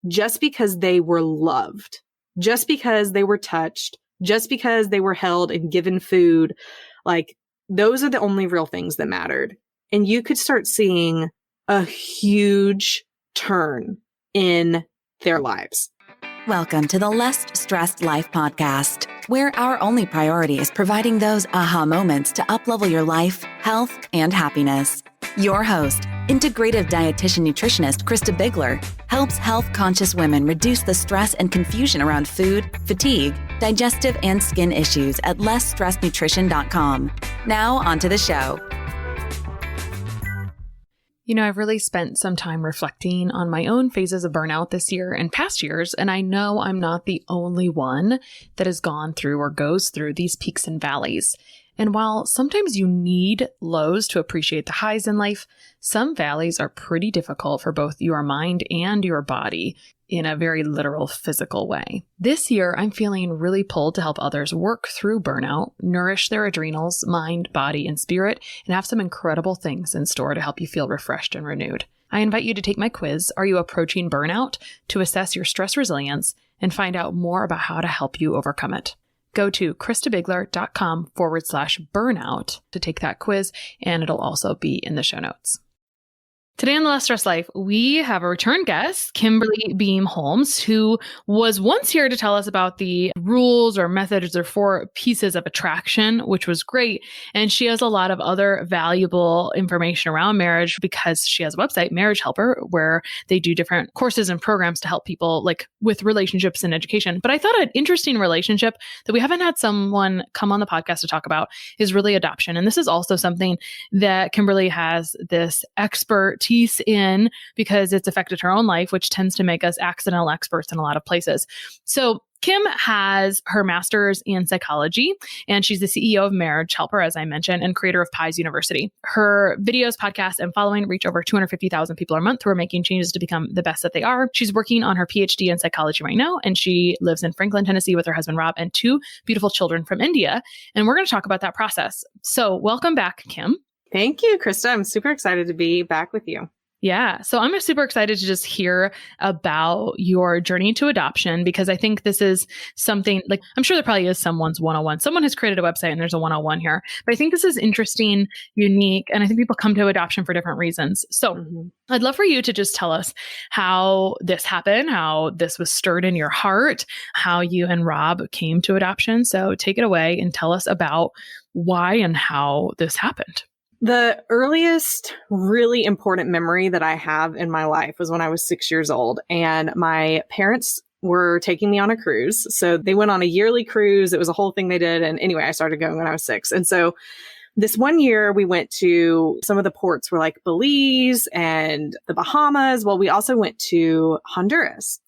just because they were loved, just because they were touched, just because they were held and given food. Like, those are the only real things that mattered. And you could start seeing a huge turn in their lives. Welcome to the Less Stressed Life podcast, where our only priority is providing those aha moments to uplevel your life, health, and happiness. Your host, integrative dietitian nutritionist Krista Bigler, helps health-conscious women reduce the stress and confusion around food, fatigue, digestive, and skin issues at lessstressednutrition.com. Now, onto the show. You know, I've really spent some time reflecting on my own phases of burnout this year and past years, and I know I'm not the only one that has gone through or goes through these peaks and valleys. And while sometimes you need lows to appreciate the highs in life, some valleys are pretty difficult for both your mind and your body in a very literal physical way. This year, I'm feeling really pulled to help others work through burnout, nourish their adrenals, mind, body, and spirit, and have some incredible things in store to help you feel refreshed and renewed. I invite you to take my quiz, Are You Approaching Burnout?, to assess your stress resilience and find out more about how to help you overcome it. Go to kristabigler.com/burnout to take that quiz, and it'll also be in the show notes. Today on The Less Stressed Life, we have a return guest, Kimberly Beam Holmes, who was once here to tell us about the rules or methods or 4 pieces of attraction, which was great. And she has a lot of other valuable information around marriage because she has a website, Marriage Helper, where they do different courses and programs to help people like with relationships and education. But I thought an interesting relationship that we haven't had someone come on the podcast to talk about is really adoption. And this is also something that Kimberly has this expertise in because it's affected her own life, which tends to make us accidental experts in a lot of places. So Kim has her master's in psychology, and she's the CEO of Marriage Helper, as I mentioned, and creator of Pies University. Her videos, podcasts, and following reach over 250,000 people a month who are making changes to become the best that they are. She's working on her PhD in psychology right now, and she lives in Franklin, Tennessee with her husband, Rob, and 2 beautiful children from India. And we're going to talk about that process. So welcome back, Kim. Thank you, Krista. I'm super excited to be back with you. Yeah. So I'm super excited to just hear about your journey to adoption, because I think this is something like, I'm sure there probably is someone's 101. Someone has created a website and there's a 101 here, but I think this is interesting, unique, and I think people come to adoption for different reasons. So I'd love for you to just tell us how this happened, how this was stirred in your heart, how you and Rob came to adoption. So take it away and tell us about why and how this happened. The earliest really important memory that I have in my life was when I was 6 years old, and my parents were taking me on a cruise. So they went on a yearly cruise. It was a whole thing they did. And anyway, I started going when I was 6. And so this one year we went to some of the ports were like Belize and the Bahamas. Well, we also went to Honduras.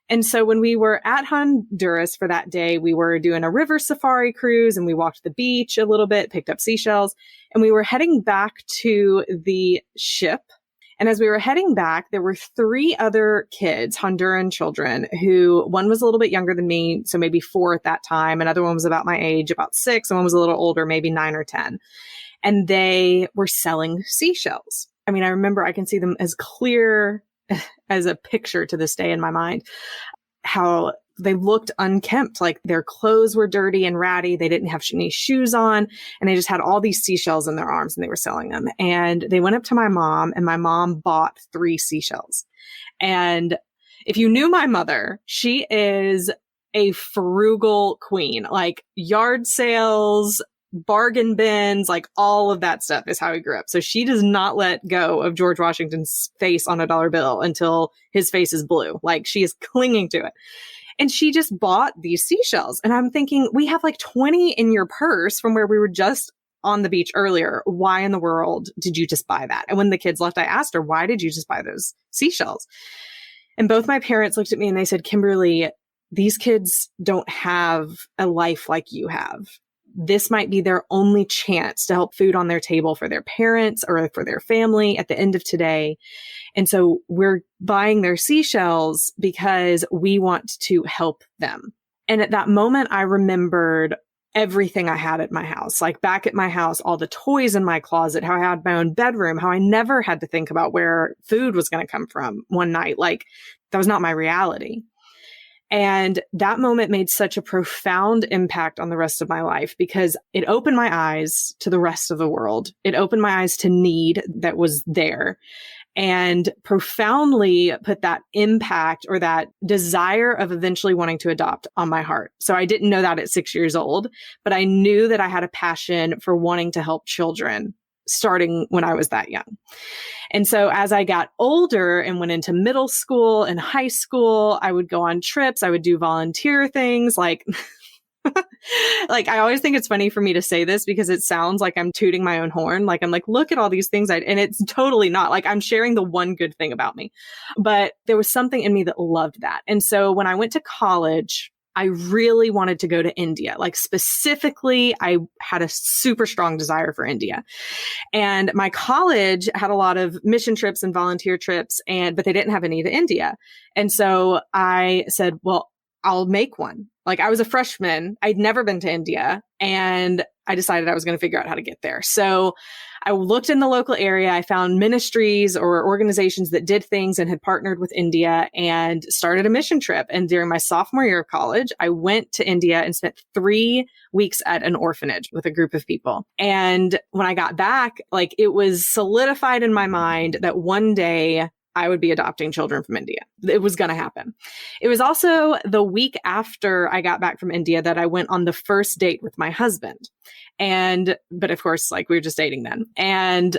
And so when we were at Honduras for that day, we were doing a river safari cruise and we walked the beach a little bit, picked up seashells, and we were heading back to the ship. And as we were heading back, there were 3 other kids, Honduran children, who one was a little bit younger than me, so maybe 4 at that time. Another one was about my age, about 6. And one was a little older, maybe 9 or 10. And they were selling seashells. I mean, I remember I can see them as clear as a picture to this day in my mind, how they looked unkempt, like their clothes were dirty and ratty. They didn't have any shoes on, and they just had all these seashells in their arms and they were selling them. And they went up to my mom, and my mom bought 3 seashells. And if you knew my mother, she is a frugal queen, like yard sales, bargain bins, like all of that stuff is how he grew up. So she does not let go of George Washington's face on a dollar bill until his face is blue. Like, she is clinging to it. And she just bought these seashells. And I'm thinking, we have like 20 in your purse from where we were just on the beach earlier. Why in the world did you just buy that? And when the kids left, I asked her, why did you just buy those seashells? And both my parents looked at me and they said, Kimberly, these kids don't have a life like you have. This might be their only chance to help food on their table for their parents or for their family at the end of today. And so we're buying their seashells because we want to help them. And at that moment, I remembered everything I had at my house, like back at my house, all the toys in my closet, how I had my own bedroom, how I never had to think about where food was going to come from one night. Like that was not my reality. And that moment made such a profound impact on the rest of my life because it opened my eyes to the rest of the world. It opened my eyes to need that was there and profoundly put that impact or that desire of eventually wanting to adopt on my heart. So I didn't know that at 6 years old, but I knew that I had a passion for wanting to help children starting when I was that young. And so as I got older and went into middle school and high school, I would go on trips. I would do volunteer things like like, I always think it's funny for me to say this because it sounds like I'm tooting my own horn. Like, I'm like, look at all these things. And it's totally not. Like, I'm sharing the one good thing about me. But there was something in me that loved that. And so when I went to college, I really wanted to go to India. Like, specifically, I had a super strong desire for India. And my college had a lot of mission trips and volunteer trips, but they didn't have any to India. And so I said, well, I'll make one. Like, I was a freshman. I'd never been to India, and I decided I was going to figure out how to get there. So I looked in the local area. I found ministries or organizations that did things and had partnered with India and started a mission trip. And during my sophomore year of college, I went to India and spent 3 weeks at an orphanage with a group of people. And when I got back, like, it was solidified in my mind that one day I would be adopting children from India. It was going to happen. It was also the week after I got back from India that I went on the first date with my husband. But of course, like, we were just dating then. And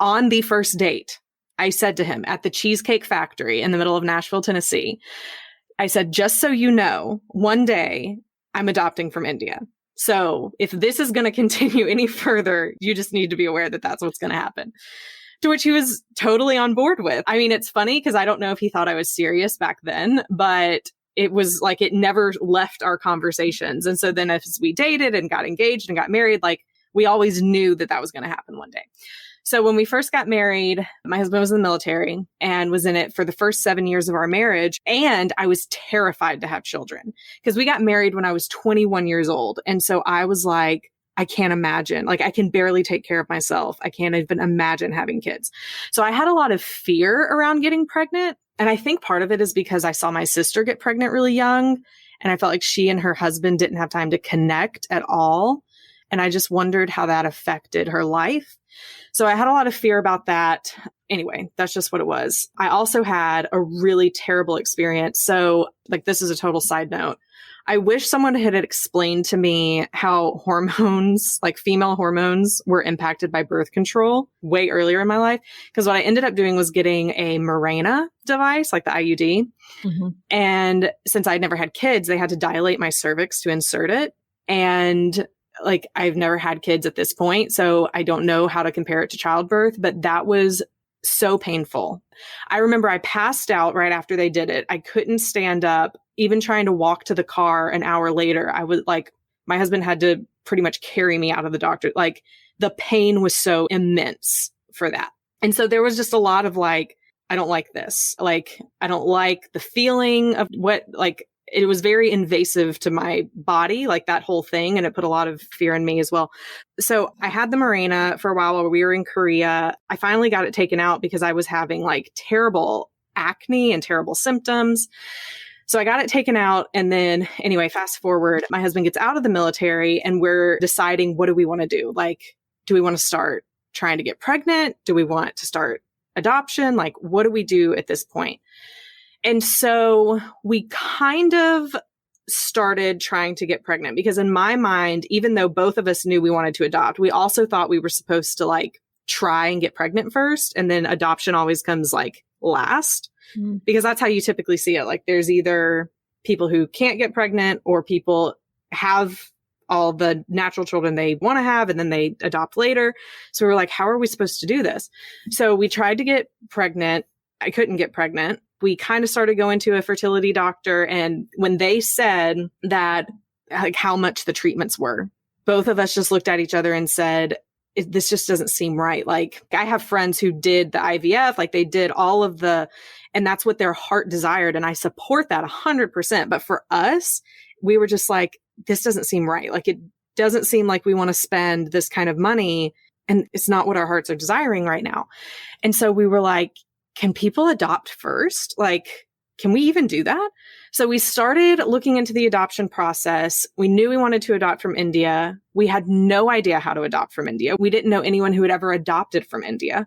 on the first date, I said to him at the Cheesecake Factory in the middle of Nashville, Tennessee, I said, just so you know, one day I'm adopting from India. So if this is going to continue any further, you just need to be aware that that's what's going to happen. To which he was totally on board with. I mean, it's funny because I don't know if he thought I was serious back then, but it was like it never left our conversations. And so then as we dated and got engaged and got married, like, we always knew that that was going to happen one day. So when we first got married, my husband was in the military and was in it for the first 7 years of our marriage. And I was terrified to have children because we got married when I was 21 years old. And so I was like, I can't imagine, like, I can barely take care of myself. I can't even imagine having kids. So I had a lot of fear around getting pregnant. And I think part of it is because I saw my sister get pregnant really young. And I felt like she and her husband didn't have time to connect at all. And I just wondered how that affected her life. So I had a lot of fear about that. Anyway, that's just what it was. I also had a really terrible experience. So, like, this is a total side note. I wish someone had explained to me how hormones, like female hormones, were impacted by birth control way earlier in my life. Because what I ended up doing was getting a Mirena device, like the IUD. Mm-hmm. And since I'd never had kids, they had to dilate my cervix to insert it. And like, I've never had kids at this point, so I don't know how to compare it to childbirth, but that was so painful. I remember I passed out right after they did it. I couldn't stand up. Even trying to walk to the car an hour later, I was like, my husband had to pretty much carry me out of the doctor. Like, the pain was so immense for that. And so there was just a lot of like, I don't like this. Like, I don't like the feeling of what, like, it was very invasive to my body, like that whole thing. And it put a lot of fear in me as well. So I had the Mirena for a while while we were in Korea. I finally got it taken out because I was having like terrible acne and terrible symptoms. So I got it taken out. And then anyway, fast forward, my husband gets out of the military and we're deciding, what do we want to do? Like, do we want to start trying to get pregnant? Do we want to start adoption? Like, what do we do at this point? And so we kind of started trying to get pregnant because in my mind, even though both of us knew we wanted to adopt, we also thought we were supposed to like try and get pregnant first. And then adoption always comes like last. Because that's how you typically see it. Like, there's either people who can't get pregnant or people have all the natural children they want to have and then they adopt later. So we were like, how are we supposed to do this? So we tried to get pregnant. I couldn't get pregnant. We kind of started going to a fertility doctor. And when they said that, like, how much the treatments were, both of us just looked at each other and said, this just doesn't seem right. Like, I have friends who did the IVF, like they did all of and that's what their heart desired. And I support that 100%. But for us, we were just like, this doesn't seem right. Like, doesn't seem like we want to spend this kind of money. And it's not what our hearts are desiring right now. And so we were like, can people adopt first? Like, can we even do that? So we started looking into the adoption process. We knew we wanted to adopt from India. We had no idea how to adopt from India. We didn't know anyone who had ever adopted from India.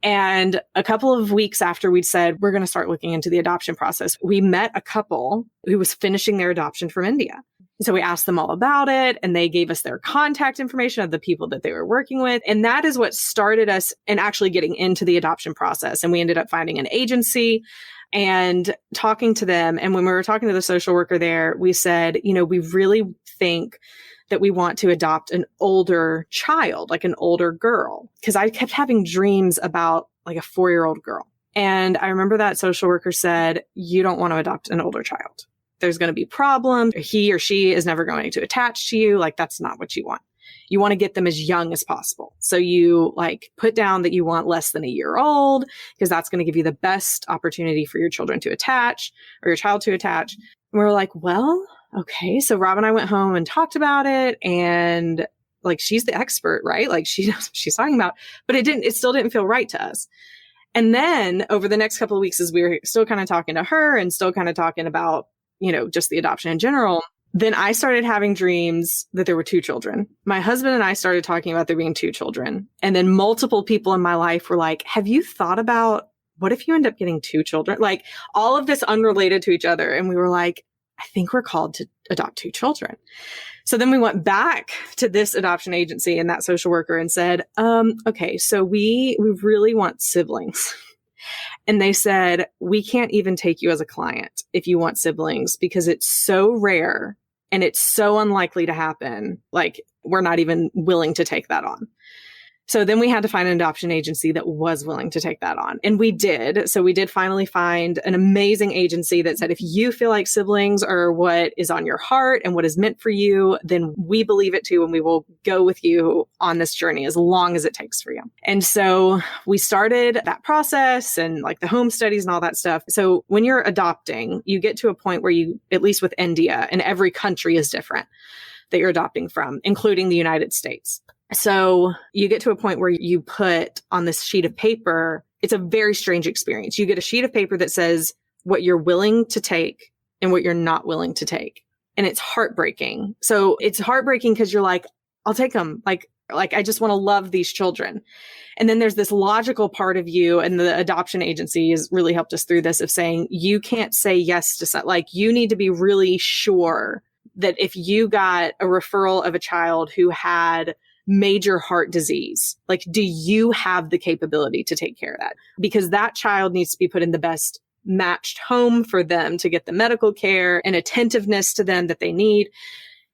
And a couple of weeks after we'd said, we're going to start looking into the adoption process, we met a couple who was finishing their adoption from India. So we asked them all about it, and they gave us their contact information of the people that they were working with. And that is what started us in actually getting into the adoption process. And we ended up finding an agency and talking to them. And when we were talking to the social worker there, we said, we really think that we want to adopt an older child, like an older girl, because I kept having dreams about like a 4-year-old girl. And I remember that social worker said, you don't want to adopt an older child. There's going to be problems. He or she is never going to attach to you. Like, that's not what you want. You want to get them as young as possible. So you like put down that you want less than a year old, because that's going to give you the best opportunity for your children to attach, or your child to attach. And we were like, well, okay. So Rob and I went home and talked about it, and like, she's the expert, right? Like, she knows what she's talking about, but it still didn't feel right to us. And then over the next couple of weeks, as we were still kind of talking to her and still kind of talking about, just the adoption in general, then I started having dreams that there were 2 children. My husband and I started talking about there being 2 children. And then multiple people in my life were like, have you thought about what if you end up getting 2 children? Like, all of this unrelated to each other. And we were like, I think we're called to adopt 2 children. So then we went back to this adoption agency and that social worker and said, okay, so we really want siblings. And they said, we can't even take you as a client if you want siblings, because it's so rare and it's so unlikely to happen. Like, we're not even willing to take that on. So then we had to find an adoption agency that was willing to take that on. And we did. So we did finally find an amazing agency that said, if you feel like siblings are what is on your heart and what is meant for you, then we believe it too. And we will go with you on this journey as long as it takes for you. And so we started that process and like the home studies and all that stuff. So when you're adopting, you get to a point where you, at least with India, and every country is different that you're adopting from, including the United States. So you get to a point where you put on this sheet of paper, it's a very strange experience. You get a sheet of paper that says what you're willing to take and what you're not willing to take. And it's heartbreaking. So it's heartbreaking because you're like, I'll take them. Like, I just want to love these children. And then there's this logical part of you, and the adoption agency has really helped us through this, of saying, you can't say yes to something. Like, you need to be really sure that if you got a referral of a child who had major heart disease, like, do you have the capability to take care of that? Because that child needs to be put in the best matched home for them to get the medical care and attentiveness to them that they need.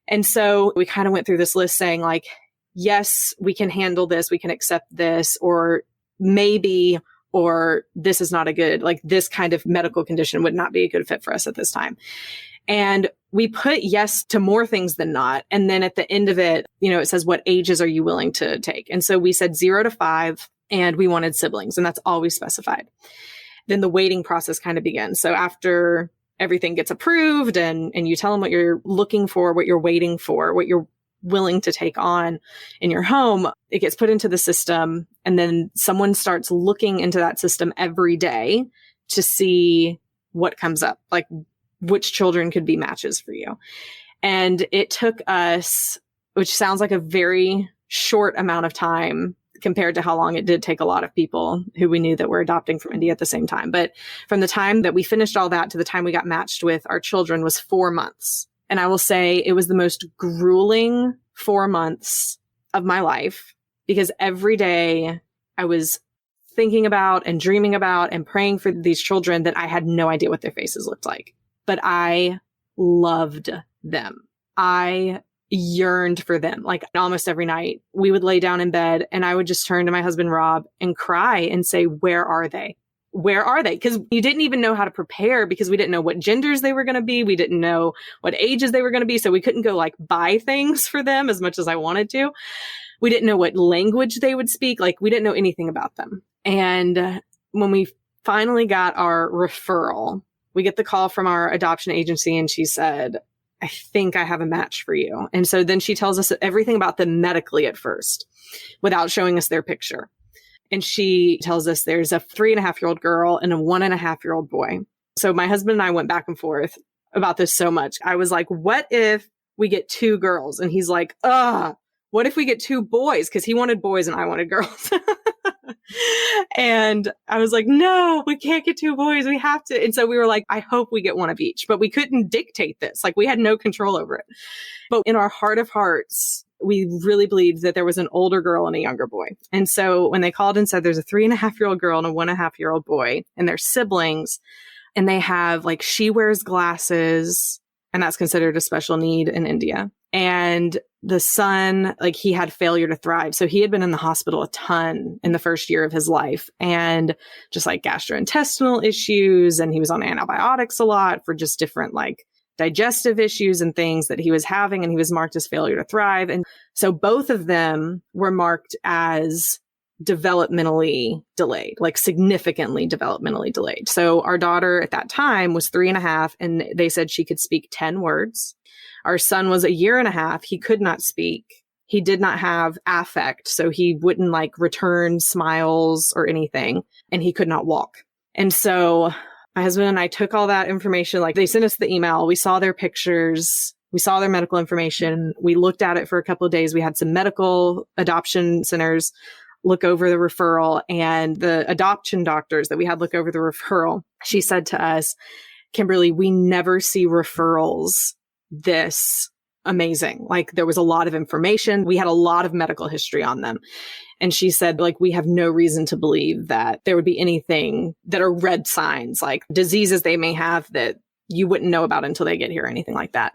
And so we kind of went through this list saying like, yes, we can handle this. We can accept this, or maybe, or this is not a good, like, this kind of medical condition would not be a good fit for us at this time. And we put yes to more things than not. And then at the end of it, it says, what ages are you willing to take? And so we said 0 to 5, and we wanted siblings, and that's all we specified. Then the waiting process kind of begins. So after everything gets approved and you tell them what you're looking for, what you're waiting for, what you're willing to take on in your home, it gets put into the system. And then someone starts looking into that system every day to see what comes up, like which children could be matches for you. And it took us, which sounds like a very short amount of time compared to how long it did take a lot of people who we knew that were adopting from India at the same time. But from the time that we finished all that to the time we got matched with our children was 4 months. And I will say it was the most grueling 4 months of my life, because every day I was thinking about and dreaming about and praying for these children that I had no idea what their faces looked like. But I loved them. I yearned for them. Like, almost every night we would lay down in bed and I would just turn to my husband, Rob, and cry and say, where are they? Where are they? Because you didn't even know how to prepare, because we didn't know what genders they were going to be. We didn't know what ages they were going to be. So we couldn't go like buy things for them as much as I wanted to. We didn't know what language they would speak. Like, we didn't know anything about them. And when we finally got our referral, we get the call from our adoption agency, and she said, I think I have a match for you. And so then she tells us everything about them medically at first without showing us their picture. And she tells us there's a 3.5-year-old girl and a 1.5-year-old boy. So my husband and I went back and forth about this so much. I was like, what if we get 2 girls? And he's like, what if we get 2 boys? Because he wanted boys and I wanted girls. And I was like, no, we can't get 2 boys. We have to. And so we were like, I hope we get one of each. But we couldn't dictate this. Like, we had no control over it. But in our heart of hearts, we really believed that there was an older girl and a younger boy. And so when they called and said there's a 3.5-year-old girl and a 1.5-year-old boy and they're siblings, and they have, like, she wears glasses, and that's considered a special need in India. And the son, like, he had failure to thrive. So he had been in the hospital a ton in the first year of his life, and just like gastrointestinal issues. And he was on antibiotics a lot for just different, like, digestive issues and things that he was having. And he was marked as failure to thrive. And so both of them were marked as developmentally delayed, like significantly developmentally delayed. So our daughter at that time was 3.5, and they said she could speak 10 words. Our son was 1.5 years. He could not speak. He did not have affect. So he wouldn't, like, return smiles or anything, and he could not walk. And so my husband and I took all that information, like, they sent us the email. We saw their pictures. We saw their medical information. We looked at it for a couple of days. We had some medical adoption centers look over the referral, and the adoption doctors that we had look over the referral. She said to us, Kimberly, we never see referrals this amazing. Like, there was a lot of information. We had a lot of medical history on them. And she said, like, we have no reason to believe that there would be anything that are red signs, like diseases they may have that you wouldn't know about until they get here or anything like that.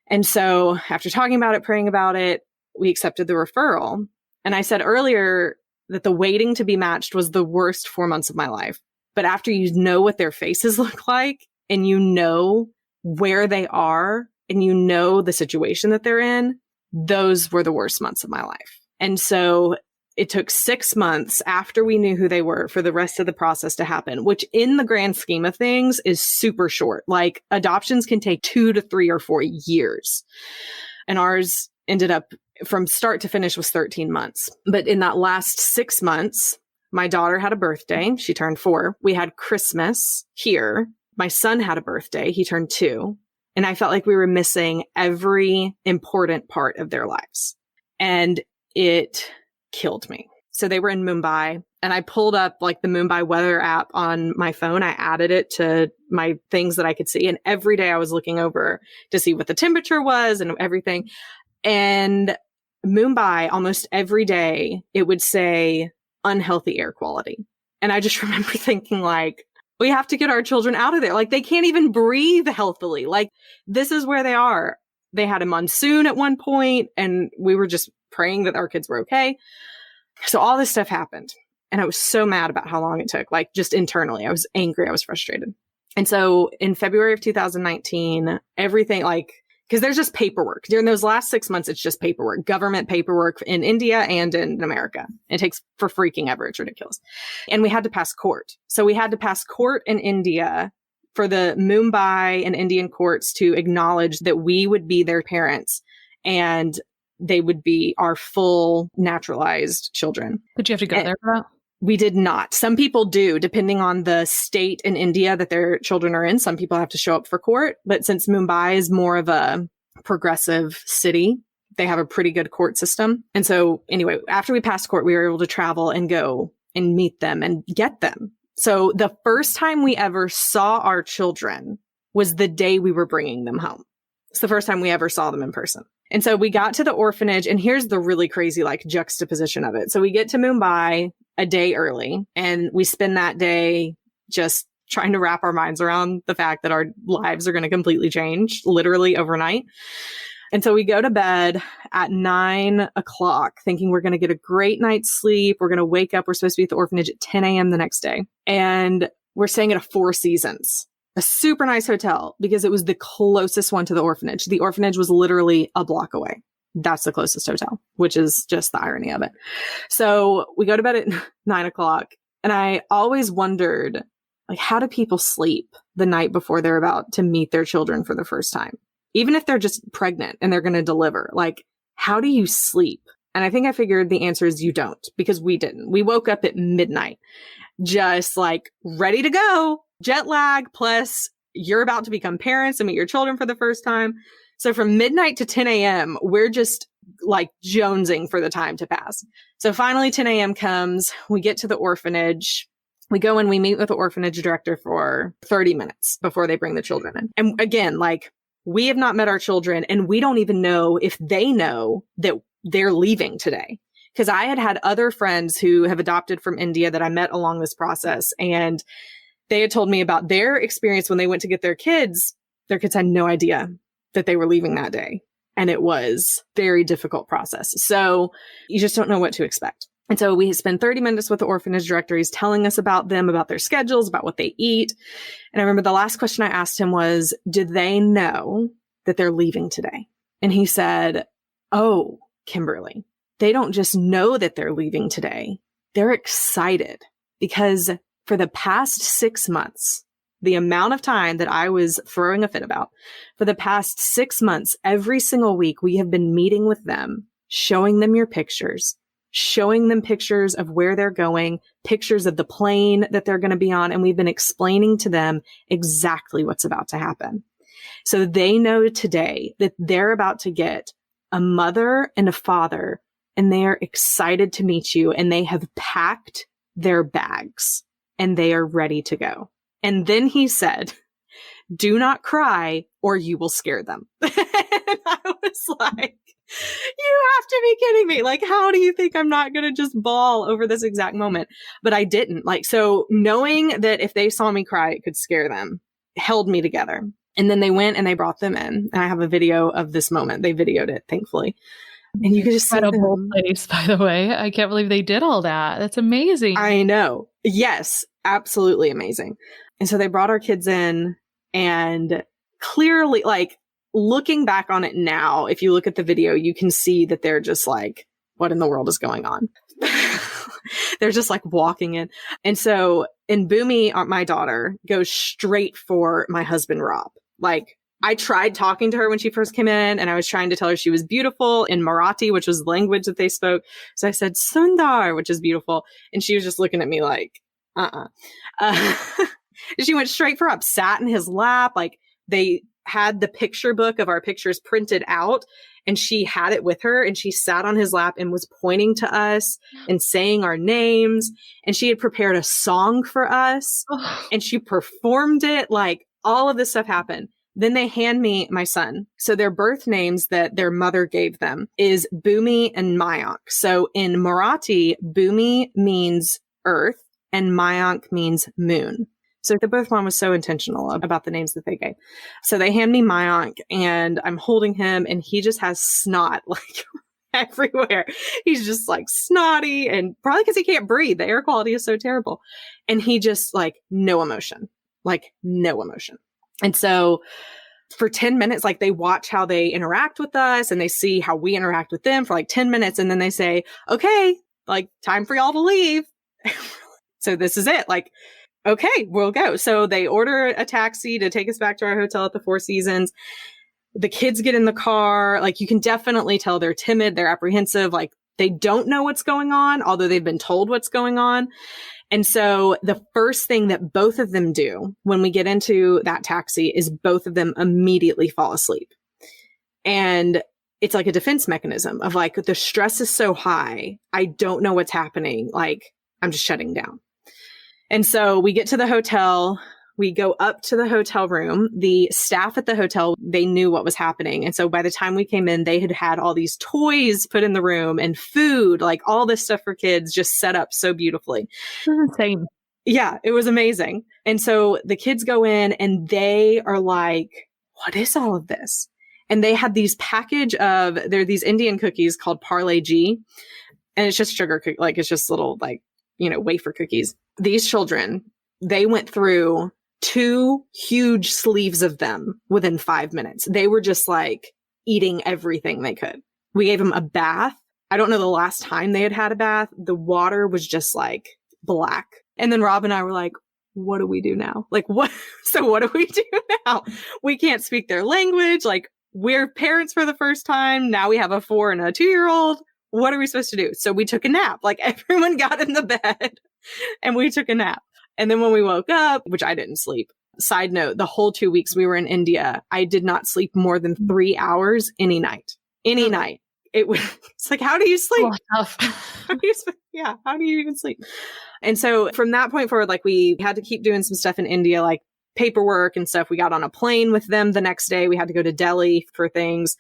And so after talking about it, praying about it, we accepted the referral. And I said earlier that the waiting to be matched was the worst 4 months of my life. But after you know what their faces look like, and you know where they are, and you know the situation that they're in, those were the worst months of my life. And so it took 6 months after we knew who they were for the rest of the process to happen, which in the grand scheme of things is super short. Like, adoptions can take 2 to 3 or 4 years. And ours ended up, from start to finish, was 13 months. But in that last 6 months, my daughter had a birthday. She turned 4. We had Christmas here. My son had a birthday. He turned 2. And I felt like we were missing every important part of their lives. And it killed me. So they were in Mumbai, and I pulled up, like, the Mumbai weather app on my phone. I added it to my things that I could see. And every day I was looking over to see what the temperature was and everything. And Mumbai, almost every day, it would say unhealthy air quality. And I just remember thinking, like, we have to get our children out of there. Like, they can't even breathe healthily. Like, this is where they are. They had a monsoon at one point, and we were just praying that our kids were okay. So all this stuff happened. And I was so mad about how long it took, like, just internally. I was angry. I was frustrated. And so in February of 2019, everything, like, because there's just paperwork. During those last 6 months, it's just paperwork, government paperwork in India and in America. It takes for freaking ever. It's ridiculous. And we had to pass court. So we had to pass court in India for the Mumbai and Indian courts to acknowledge that we would be their parents and they would be our full naturalized children. Did you have to go there for that? We did not. Some people do, depending on the state in India that their children are in. Some people have to show up for court. But since Mumbai is more of a progressive city, they have a pretty good court system. And so anyway, after we passed court, we were able to travel and go and meet them and get them. So the first time we ever saw our children was the day we were bringing them home. It's the first time we ever saw them in person. And so we got to the orphanage, and here's the really crazy, like, juxtaposition of it. So we get to Mumbai a day early, and we spend that day just trying to wrap our minds around the fact that our lives are going to completely change literally overnight. And so we go to bed at 9:00 thinking we're going to get a great night's sleep. We're going to wake up. We're supposed to be at the orphanage at 10 a.m. the next day. And we're staying at a Four Seasons, a super nice hotel, because it was the closest one to the orphanage. The orphanage was literally a block away. That's the closest hotel, which is just the irony of it. So we go to bed at 9:00, and I always wondered, like, how do people sleep the night before they're about to meet their children for the first time? even if they're just pregnant and they're going to deliver, like, how do you sleep? And I think I figured the answer is you don't, because we didn't. We woke up at midnight, just like ready to go, jet lag, plus you're about to become parents and meet your children for the first time. So from midnight to 10 a.m., we're just like jonesing for the time to pass. So finally 10 a.m. comes, we get to the orphanage. We go and we meet with the orphanage director for 30 minutes before they bring the children in. And again, like, we have not met our children and we don't even know if they know that they're leaving today. Because I had other friends who have adopted from India that I met along this process. And they had told me about their experience when they went to get their kids. Their kids had no idea that they were leaving that day. And it was a very difficult process. So you just don't know what to expect. And so we spend 30 minutes with the orphanage director. He's telling us about them, about their schedules, about what they eat. And I remember the last question I asked him was, did they know that they're leaving today? And he said, oh, Kimberly, they don't just know that they're leaving today. They're excited because for the past 6 months, the amount of time that I was throwing a fit about, for the past 6 months, every single week, we have been meeting with them, showing them your pictures, showing them pictures of where they're going, pictures of the plane that they're going to be on. And we've been explaining to them exactly what's about to happen. So they know today that they're about to get a mother and a father, and they are excited to meet you, and they have packed their bags and they are ready to go. And then he said, do not cry or you will scare them. And I was like, you have to be kidding me. Like, how do you think I'm not going to just bawl over this exact moment? But I didn't. Like, so knowing that if they saw me cry, it could scare them, held me together. And then they went and they brought them in. And I have a video of this moment. They videoed it, thankfully. And you could just see incredible them. Place, by the way. I can't believe they did all that. That's amazing. I know. Yes, absolutely amazing. And so they brought our kids in, and clearly, like, looking back on it now, if you look at the video, you can see that they're just like, what in the world is going on? They're just like walking in. And so, and Boomy, my daughter, goes straight for my husband, Rob. Like, I tried talking to her when she first came in, and I was trying to tell her she was beautiful in Marathi, which was the language that they spoke. So I said, Sundar, which is beautiful. And she was just looking at me like, she went straight for Rob, sat in his lap. Like, they had the picture book of our pictures printed out, and she had it with her, and she sat on his lap and was pointing to us and saying our names. And she had prepared a song for us and she performed it. Like, all of this stuff happened. Then they hand me my son. So their birth names that their mother gave them is Boomy and Mayank. So in Marathi, Boomy means earth and Mayank means moon. So the birth mom was so intentional about the names that they gave. So they hand me Mayank, and I'm holding him, and he just has snot like everywhere. He's just like snotty, and probably because he can't breathe. The air quality is so terrible. And he just like no emotion. And so for 10 minutes, like, they watch how they interact with us and they see how we interact with them for like 10 minutes. And then they say, okay, like, time for y'all to leave. So this is it. Like, okay, we'll go. So they order a taxi to take us back to our hotel at the Four Seasons. The kids get in the car. Like, you can definitely tell they're timid. They're apprehensive. Like, they don't know what's going on, although they've been told what's going on. And so the first thing that both of them do when we get into that taxi is both of them immediately fall asleep. And it's like a defense mechanism of like, the stress is so high. I don't know what's happening. Like, I'm just shutting down. And so we get to the hotel. We go up to the hotel room. The staff at the hotel, they knew what was happening. And so by the time we came in, they had had all these toys put in the room and food, like all this stuff for kids just set up so beautifully. Insane. Yeah, it was amazing. And so the kids go in and they are like, what is all of this? And they had these they're these Indian cookies called Parle G. And it's just sugar cookie, like, it's just little, like, wafer cookies. These children, they went through 2 huge sleeves of them within 5 minutes. They were just like eating everything they could. We gave them a bath. I don't know the last time they had a bath. The water was just like black. And then Rob and I were like, what do we do now? Like, what? So what do we do now? We can't speak their language. Like, we're parents for the first time. Now we have a 4 and a 2-year-old. What are we supposed to do? So we took a nap. Like everyone got in the bed and we took a nap. And then when we woke up, which I didn't sleep. Side note, the whole 2 weeks we were in India, I did not sleep more than 3 hours any night. Any night. It's like, how do you sleep? How do you even sleep? And so from that point forward, like we had to keep doing some stuff in India, like paperwork and stuff. We got on a plane with them the next day. We had to go to Delhi for things,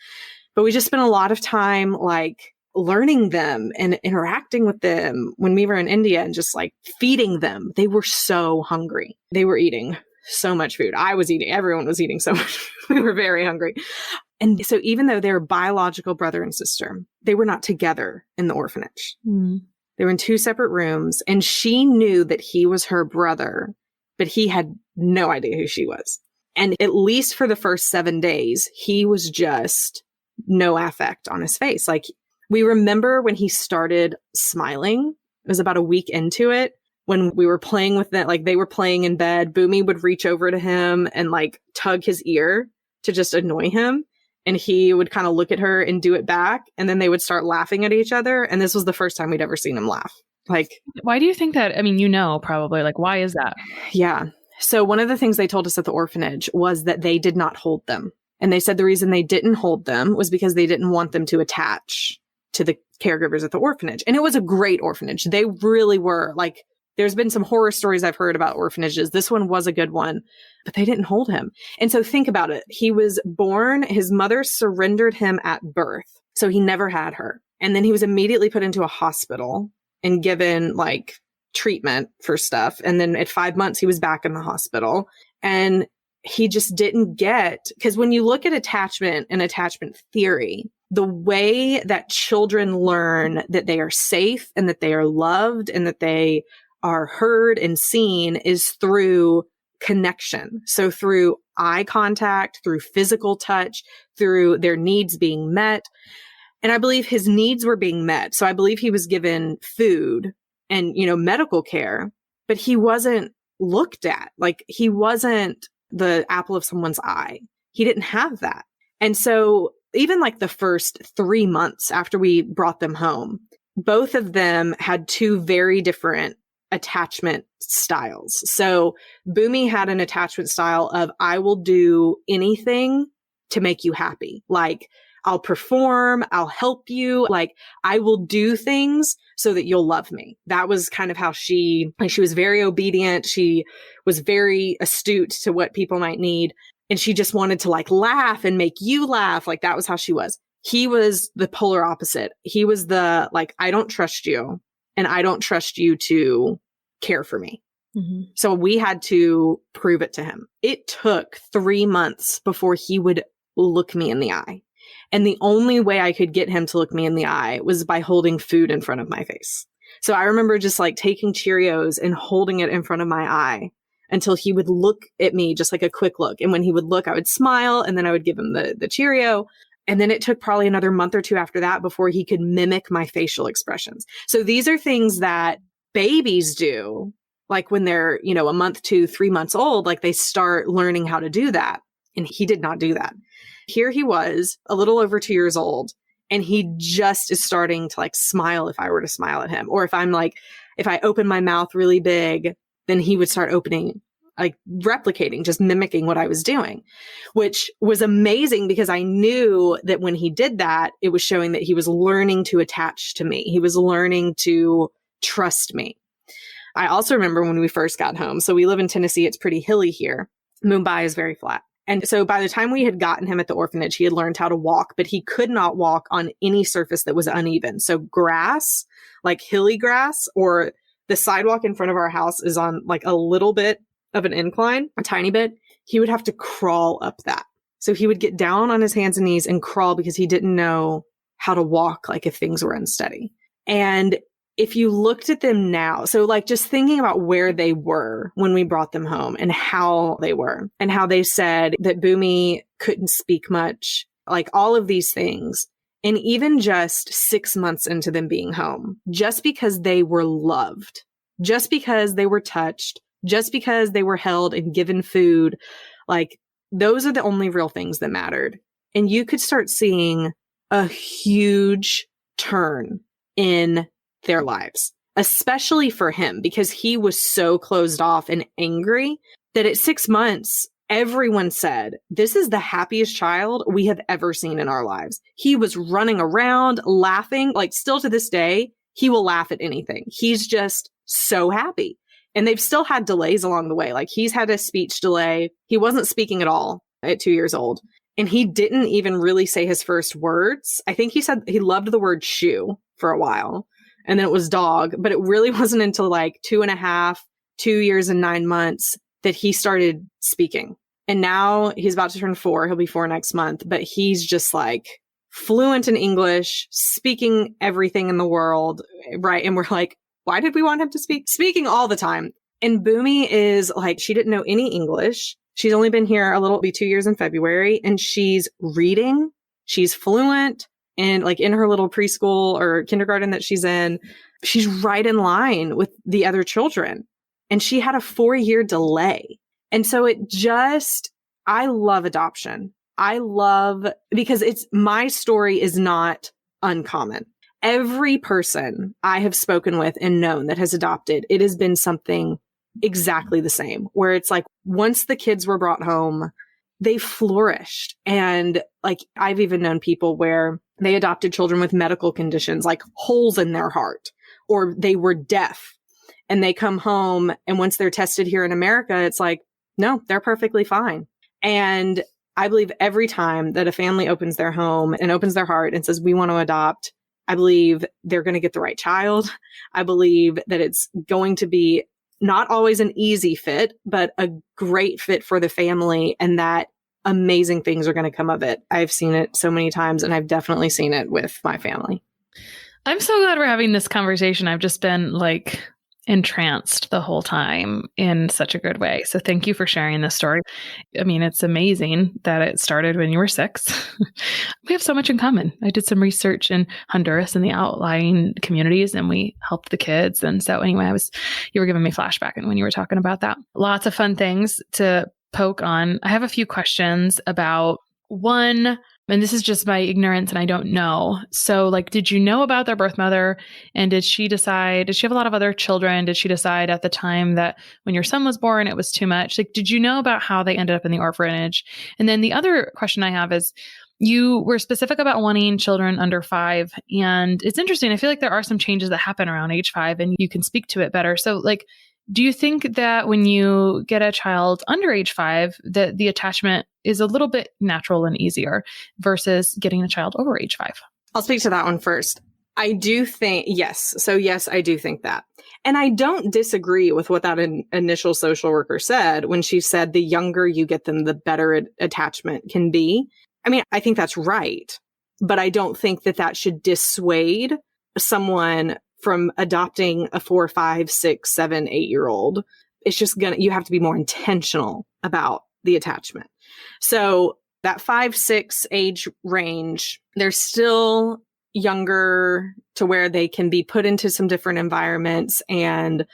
but we just spent a lot of time like learning them and interacting with them when we were in India and just like feeding them. They were so hungry. They were eating so much food. Everyone was eating so much. We were very hungry. And so even though they were biological brother and sister, they were not together in the orphanage. Mm. They were in 2 separate rooms, and she knew that he was her brother, but he had no idea who she was. And at least for the first 7 days, he was just no affect on his face. Like we remember when he started smiling, it was about a week into it, when we were playing with them, like they were playing in bed, Boomy would reach over to him and like tug his ear to just annoy him. And he would kind of look at her and do it back. And then they would start laughing at each other. And this was the first time we'd ever seen him laugh. Like, why do you think that? I mean, probably like, why is that? Yeah. So one of the things they told us at the orphanage was that they did not hold them. And they said the reason they didn't hold them was because they didn't want them to attach to the caregivers at the orphanage. And it was a great orphanage. They really were. Like, there's been some horror stories I've heard about orphanages. This one was a good one, but they didn't hold him. And so think about it. He was born, his mother surrendered him at birth. So he never had her. And then he was immediately put into a hospital and given like treatment for stuff. And then at 5 months, he was back in the hospital. And he just didn't get, because when you look at attachment and attachment theory, the way that children learn that they are safe and that they are loved and that they are heard and seen is through connection. So through eye contact, through physical touch, through their needs being met. And I believe his needs were being met. So I believe he was given food and, medical care, but he wasn't looked at. Like he wasn't the apple of someone's eye. He didn't have that. And so even like the first 3 months after we brought them home, both of them had 2 very different attachment styles. So Boomy had an attachment style of, I will do anything to make you happy. Like I'll perform, I'll help you. Like I will do things so that you'll love me. That was kind of how she was very obedient. She was very astute to what people might need. And she just wanted to like laugh and make you laugh. Like that was how she was. He was the polar opposite. He was the like, I don't trust you. And I don't trust you to care for me. Mm-hmm. So we had to prove it to him. It took 3 months before he would look me in the eye. And the only way I could get him to look me in the eye was by holding food in front of my face. So I remember just like taking Cheerios and holding it in front of my eye until he would look at me, just like a quick look. And when he would look, I would smile and then I would give him the Cheerio. And then it took probably another month or 2 after that before he could mimic my facial expressions. So these are things that babies do, like when they're, a month to 3 months old, like they start learning how to do that. And he did not do that. Here he was a little over 2 years old, and he just is starting to like smile if I were to smile at him. Or if I open my mouth really big, then he would start opening, like replicating, just mimicking what I was doing, which was amazing because I knew that when he did that, it was showing that he was learning to attach to me. He was learning to trust me. I also remember when we first got home. So we live in Tennessee. It's pretty hilly here. Mumbai is very flat. And so by the time we had gotten him at the orphanage, he had learned how to walk, but he could not walk on any surface that was uneven. So grass, like hilly grass, or the sidewalk in front of our house is on like a little bit of an incline, a tiny bit. He would have to crawl up that. So he would get down on his hands and knees and crawl because he didn't know how to walk, like if things were unsteady. And if you looked at them now, so like just thinking about where they were when we brought them home and how they were and how they said that Boomy couldn't speak much, like all of these things. And even just 6 months into them being home, just because they were loved, just because they were touched, just because they were held and given food, like those are the only real things that mattered. and you could start seeing a huge turn in their lives, especially for him, because he was so closed off and angry that at 6 months, everyone said, this is the happiest child we have ever seen in our lives. He was running around, laughing, like still to this day, he will laugh at anything. He's just so happy. And they've still had delays along the way. Like he's had a speech delay. He wasn't speaking at all at 2 years old. And he didn't even really say his first words. I think he said he loved the word shoe for a while. And then it was dog. But it really wasn't until like 2.5, 2 years and 9 months that he started speaking. And now he's about to turn 4. He'll be 4 next month. But he's just like fluent in English, speaking everything in the world. Right. And we're like, why did we want him to speak? Speaking all the time. And Boomy is like, she didn't know any English. She's only been here it'll be 2 years in February. And she's reading. She's fluent. And like in her little preschool or kindergarten that she's in, she's right in line with the other children. And she had a 4-year delay. And so I love adoption. Because my story is not uncommon. Every person I have spoken with and known that has adopted, it has been something exactly the same, where it's like once the kids were brought home, they flourished. And like I've even known people where they adopted children with medical conditions, like holes in their heart, or they were deaf. And they come home, and once they're tested here in America, it's like, no, they're perfectly fine. And I believe every time that a family opens their home and opens their heart and says, we want to adopt, I believe they're going to get the right child. I believe that it's going to be not always an easy fit, but a great fit for the family, and that amazing things are going to come of it. I've seen it so many times, and I've definitely seen it with my family. I'm so glad we're having this conversation. I've just been like entranced the whole time in such a good way. So thank you for sharing this story. I mean, it's amazing that it started when you were 6. We have so much in common. I did some research in Honduras in the outlying communities, and we helped the kids. And so anyway, you were giving me flashback and when you were talking about that. Lots of fun things to poke on. I have a few questions about one, and this is just my ignorance and I don't know. So like, did you know about their birth mother? And did she have a lot of other children? Did she decide at the time that when your son was born, it was too much? Like, did you know about how they ended up in the orphanage? And then the other question I have is, you were specific about wanting children under 5. And it's interesting. I feel like there are some changes that happen around age 5 and you can speak to it better. So like, do you think that when you get a child under age 5, that the attachment is a little bit natural and easier versus getting a child over age 5? I'll speak to that one first. I do think, yes. So yes, I do think that. And I don't disagree with what that initial social worker said when she said the younger you get them, the better attachment can be. I mean, I think that's right. But I don't think that should dissuade someone from adopting a 4, 5, 6, 7, 8-year-old. It's just you have to be more intentional about the attachment. So that 5, 6 age range, they're still younger to where they can be put into some different environments and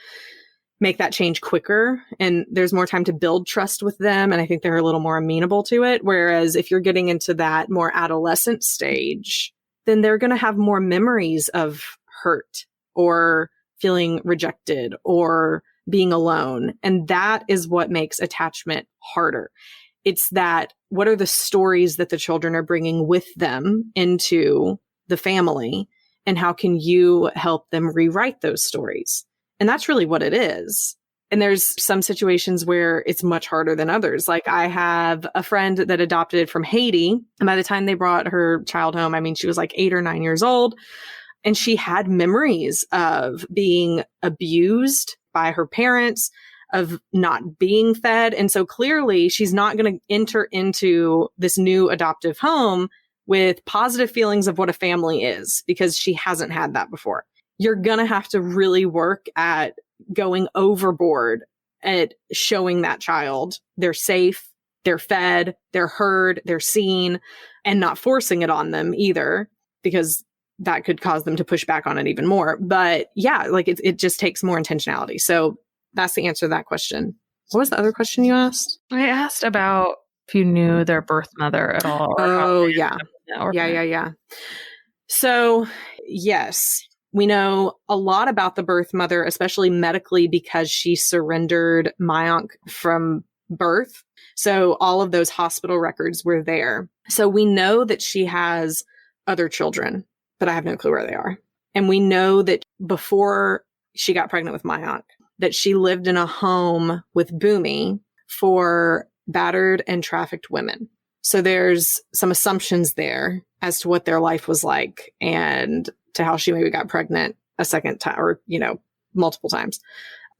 make that change quicker. And there's more time to build trust with them. And I think they're a little more amenable to it. Whereas if you're getting into that more adolescent stage, then they're going to have more memories of hurt or feeling rejected or being alone. And that is what makes attachment harder. It's that, what are the stories that the children are bringing with them into the family? And how can you help them rewrite those stories? And that's really what it is. And there's some situations where it's much harder than others. Like I have a friend that adopted from Haiti. And by the time they brought her child home, I mean, she was like 8 or 9 years old. And she had memories of being abused by her parents, of not being fed. And so clearly she's not going to enter into this new adoptive home with positive feelings of what a family is, because she hasn't had that before. You're going to have to really work at going overboard at showing that child they're safe, they're fed, they're heard, they're seen, and not forcing it on them either, because that could cause them to push back on it even more. But yeah, like it just takes more intentionality. So that's the answer to that question. What was the other question you asked? I asked about if you knew their birth mother at all. Or how Oh, they ended yeah. up in that orphanage. Yeah. So, yes, we know a lot about the birth mother, especially medically, because she surrendered Mayank from birth. So all of those hospital records were there. So we know that she has other children, but I have no clue where they are. And we know that before she got pregnant with Mayank, that she lived in a home with Bhumi for battered and trafficked women. So there's some assumptions there as to what their life was like and to how she maybe got pregnant a second time or, multiple times.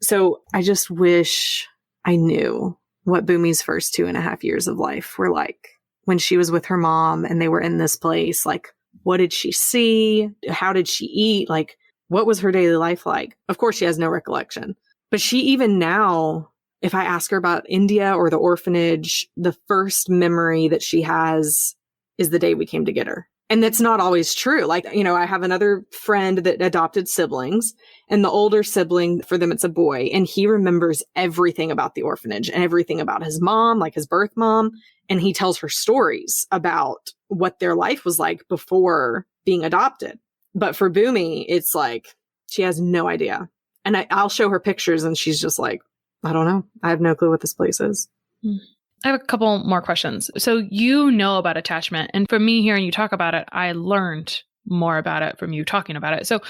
So I just wish I knew what Bhumi's first 2.5 years of life were like when she was with her mom and they were in this place. Like, what did she see? How did she eat? Like, what was her daily life like? Of course, she has no recollection. But she even now, if I ask her about India or the orphanage, the first memory that she has is the day we came to get her. And that's not always true. Like, I have another friend that adopted siblings, and the older sibling, for them, it's a boy, and he remembers everything about the orphanage and everything about his mom, like his birth mom. And he tells her stories about what their life was like before being adopted. But for Bhumi, it's like, she has no idea. And I'll show her pictures and she's just like, I don't know. I have no clue what this place is. I have a couple more questions. So you know about attachment, and from me hearing you talk about it, I learned more about it from you talking about it. So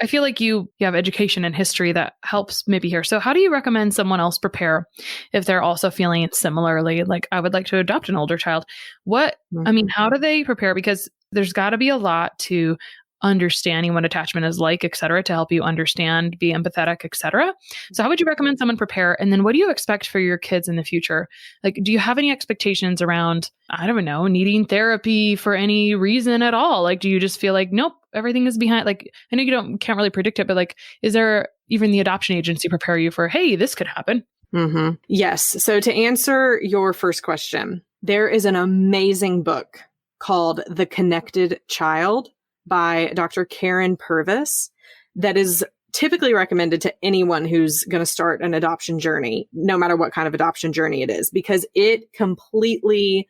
I feel like you have education and history that helps maybe here. So how do you recommend someone else prepare if they're also feeling similarly, like I would like to adopt an older child? How do they prepare? Because there's got to be a lot to understanding what attachment is like, et cetera, to help you understand, be empathetic, et cetera. So how would you recommend someone prepare? And then what do you expect for your kids in the future? Like, do you have any expectations around, I don't know, needing therapy for any reason at all? Like, do you just feel like, nope, everything is behind? Like, I know you can't really predict it, but like, is there even the adoption agency prepare you for, hey, this could happen? Mm-hmm. Yes. So to answer your first question, there is an amazing book called The Connected Child by Dr. Karyn Purvis that is typically recommended to anyone who's going to start an adoption journey, no matter what kind of adoption journey it is, because it completely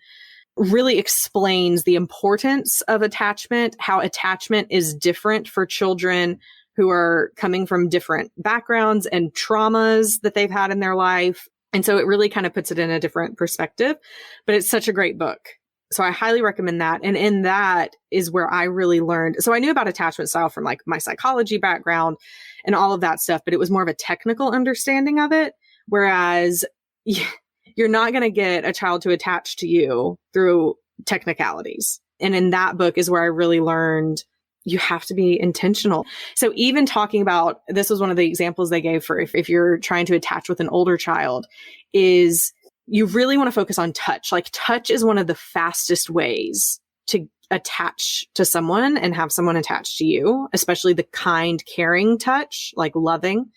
really explains the importance of attachment, how attachment is different for children who are coming from different backgrounds and traumas that they've had in their life. And so it really kind of puts it in a different perspective, but it's such a great book. So I highly recommend that. And in that is where I really learned. So I knew about attachment style from like my psychology background and all of that stuff, but it was more of a technical understanding of it. Whereas you're not going to get a child to attach to you through technicalities. And in that book is where I really learned you have to be intentional. So even talking about, this was one of the examples they gave for if you're trying to attach with an older child, is you really want to focus on touch. Like, touch is one of the fastest ways to attach to someone and have someone attached to you, especially the kind, caring touch, like loving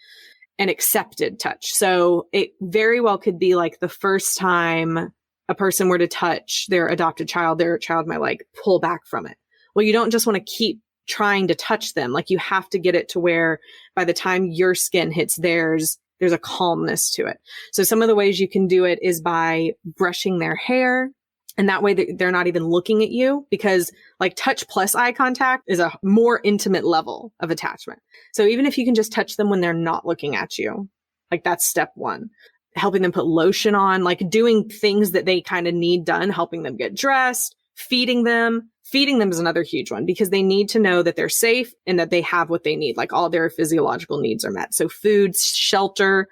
and accepted touch. So it very well could be like the first time a person were to touch their adopted child, their child might like pull back from it. Well, you don't just want to keep trying to touch them. Like, you have to get it to where by the time your skin hits theirs, there's a calmness to it. So some of the ways you can do it is by brushing their hair. And that way they're not even looking at you, because like touch plus eye contact is a more intimate level of attachment. So even if you can just touch them when they're not looking at you, like that's step one. Helping them put lotion on, like doing things that they kind of need done, helping them get dressed, feeding them. Feeding them is another huge one, because they need to know that they're safe and that they have what they need. Like, all their physiological needs are met. So food, shelter,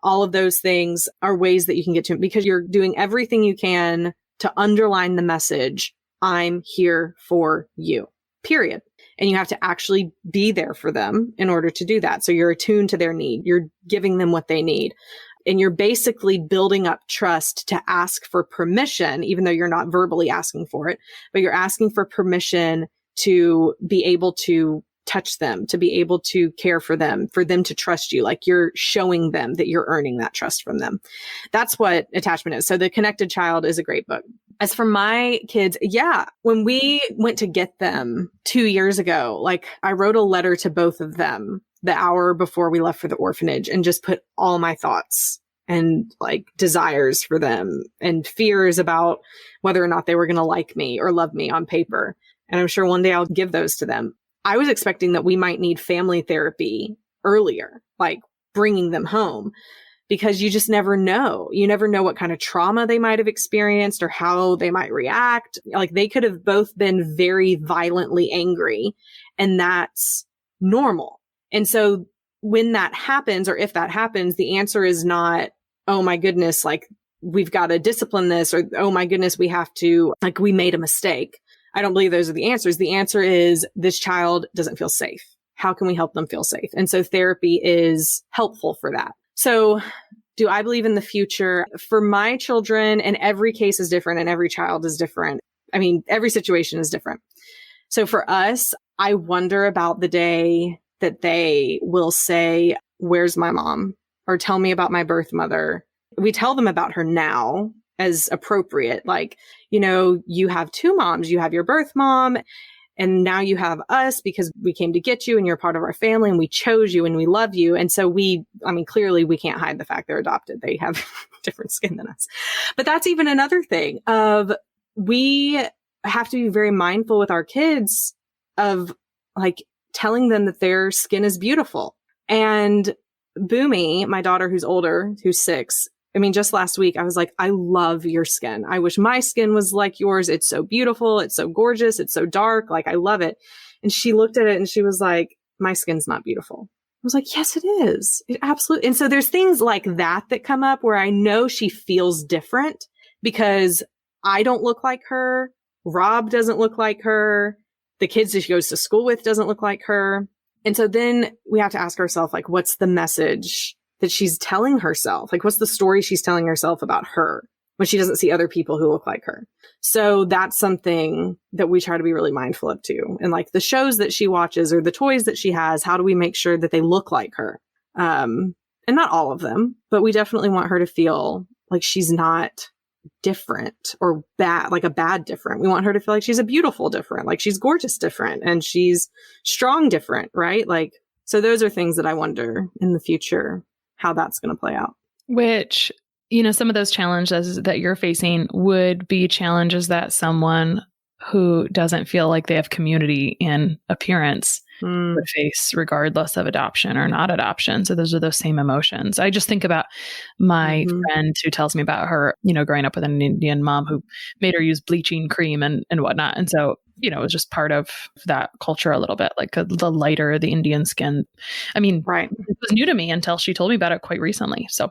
all of those things are ways that you can get to them, because you're doing everything you can to underline the message, I'm here for you, period. And you have to actually be there for them in order to do that. So you're attuned to their need. You're giving them what they need. And you're basically building up trust to ask for permission, even though you're not verbally asking for it, but you're asking for permission to be able to touch them, to be able to care for them to trust you. Like, you're showing them that you're earning that trust from them. That's what attachment is. So The Connected Child is a great book. As for my kids, when we went to get them 2 years ago, like, I wrote a letter to both of them the hour before we left for the orphanage and just put all my thoughts and like desires for them and fears about whether or not they were going to like me or love me on paper. And I'm sure one day I'll give those to them. I was expecting that we might need family therapy earlier, like bringing them home, because you just never know. You never know what kind of trauma they might have experienced or how they might react. Like they could have both been very violently angry, and that's normal. And so when that happens, or if that happens, the answer is not, oh my goodness, like we've got to discipline this, or oh my goodness, we have to, like we made a mistake. I don't believe those are the answers. The answer is this child doesn't feel safe. How can we help them feel safe? And so therapy is helpful for that. So do I believe in the future? For my children, and every case is different and every child is different. I mean, every situation is different. So for us, I wonder about the day that they will say, where's my mom? Or tell me about my birth mother. We tell them about her now as appropriate. Like, you know, you have two moms. You have your birth mom, and now you have us because we came to get you and you're part of our family and we chose you and we love you. And so clearly we can't hide the fact they're adopted. They have different skin than us. But that's even another thing of we have to be very mindful with our kids of like telling them that their skin is beautiful. And Boomy, my daughter who's older, who's 6, I mean, just last week, I was like, I love your skin. I wish my skin was like yours. It's so beautiful. It's so gorgeous. It's so dark. Like, I love it. And she looked at it and she was like, my skin's not beautiful. I was like, yes, it is. It absolutely. And so there's things like that that come up where I know she feels different because I don't look like her. Rob doesn't look like her. The kids that she goes to school with doesn't look like her. And so then we have to ask ourselves, like, what's the message that she's telling herself? Like, what's the story she's telling herself about her when she doesn't see other people who look like her? So that's something that we try to be really mindful of too. And like the shows that she watches or the toys that she has, how do we make sure that they look like her? And not all of them, but we definitely want her to feel like she's not different or bad, like a bad different. We want her to feel like she's a beautiful different, like she's gorgeous different, and she's strong different, right? Like, so those are things that I wonder in the future how that's going to play out. Which, you know, some of those challenges that you're facing would be challenges that someone who doesn't feel like they have community in appearance would face regardless of adoption or not adoption. So those are those same emotions. I just think about my friend who tells me about her, you know, growing up with an Indian mom who made her use bleaching cream and whatnot. And so, you know, it was just part of that culture a little bit, like the lighter, the Indian skin. I mean, right. It was new to me until she told me about it quite recently. So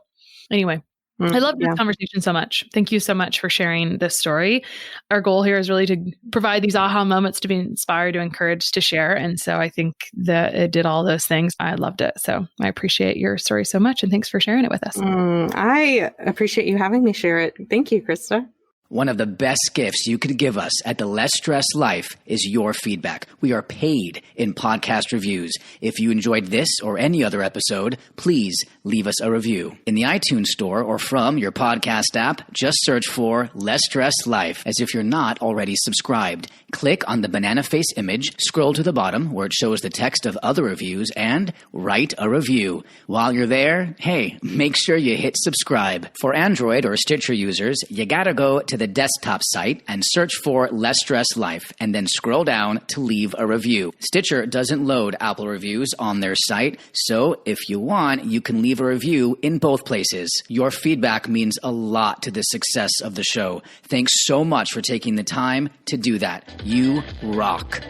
anyway, I love this conversation so much. Thank you so much for sharing this story. Our goal here is really to provide these aha moments to be inspired, to encourage, to share. And so I think that it did all those things. I loved it. So I appreciate your story so much. And thanks for sharing it with us. I appreciate you having me share it. Thank you, Krista. One of the best gifts you could give us at the Less Stress Life is your feedback. We are paid in podcast reviews. If you enjoyed this or any other episode, please leave us a review. In the iTunes store or from your podcast app, just search for Less Stress Life as if you're not already subscribed. Click on the banana face image, scroll to the bottom where it shows the text of other reviews, and write a review. While you're there, hey, make sure you hit subscribe. For Android or Stitcher users, you gotta go to the desktop site and search for Less Stress Life, and then scroll down to leave a review. Stitcher doesn't load Apple reviews on their site, so if you want, you can leave a review in both places. Your feedback means a lot to the success of the show. Thanks so much for taking the time to do that. You rock.